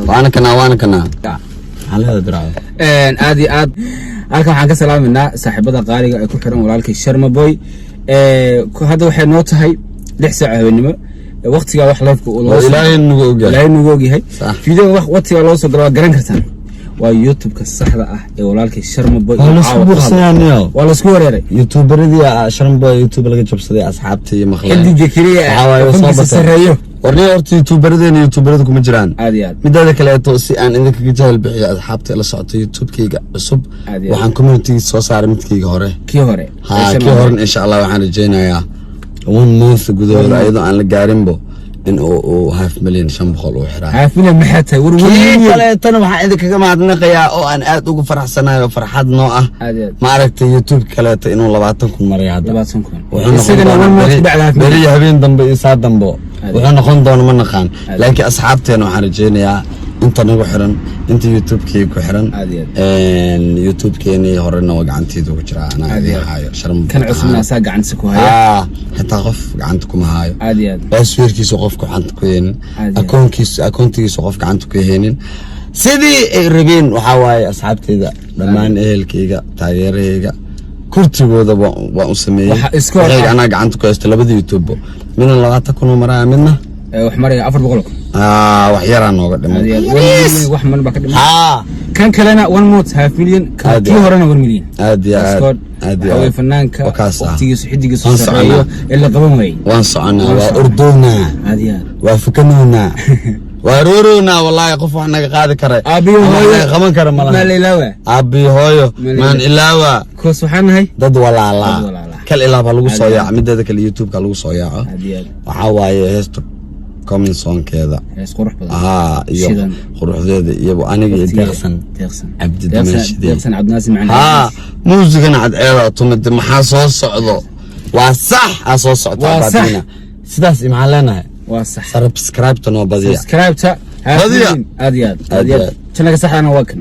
وانا كنا على هذا درعه عادي عاد halka waxaan ka salaaminaa saaxiibada qaaliga ay ku xiran walaalkay Sharma Boy hadda waxay noo tahay 6 saac habeenimo waqtiga wax live-ka oo ilaahay nagu ogyahay video waqtiga loo soo galaa garan kartaan waa YouTube-ka saxda ah ee walaalkay Sharma Boy waa la isku wareeray YouTuberadii Sharma Boy YouTube laga jabsaday asxaabtii iyo maqlay xidiga kaliya soo sareeyo warnii horta YouTuberada kuma jiraan midada kale ee si aan idinka jahal bixiyo asxaabta la socto YouTube-kayga cusub waxaan community soo saaray midkayga hore kii hore insha Allah waxaan rajeynayaa 1 month gudahooda ayadoo aan la gaarinbo in oo 500,000 500 oo xiraa 500,000 ma xatay kale tan waxa idinkaga mahadnaqayaa oo aan aad ugu faraxsanahay farxad noo ah ma aragtay YouTube kale inuu 20,000 maray hadda 20,000 isagana bari habeen dambe iyo saa dambe wuxuu noqon doona ma naqaan laakiin asxaabteena waxaan rajeynayaa inta nagu xiran inta YouTube-kayga ku xiran YouTube-keena horena waa gacanteedu ku jira ana haayo Sharma kan cusubna saa gacantiisa ku haya hatta qof gacanta kuma haayo passwordkiisa qof gacanta ku heenin akoonkiisa qof gacanta ku heenin sidii ay rabeen waxa waaye asxaabteeda dhamaan ehelkayga taageerayga kurtigooda waa u sameeyay ana gacanta ku haysto labada YouTube midna 20,000 maraa midna wax maray 400 wax yara nooga dhimay wax man ba ka dhimay kan kalena 1 month 500,000 kii horena 1 milyan aad way fanaanka waqtigiisa xidigiisa sareeyo ila qaban way waan soconaa waa urduna waa fukanuna waa roorona wallahi qof wax naga qaadi kara qaban kara malaha abi hooyo man ilaawa ko subhanahay dad walaala kal ilaaba lagu soo yaac midada kale YouTube-ka lagu soo yaaco waxa waaye heesto comment song-keeda qurux badan iyo quruxdeeda iyo aniga deeqsan abdi Abdinaasi macna muusigana cadceeda tumid maxaa soo socdo waa sax soo socdo baadina sidaas imaan leenahay waa sax subscribe to no badiya subscribe ta aad channel-ka saxana waa kan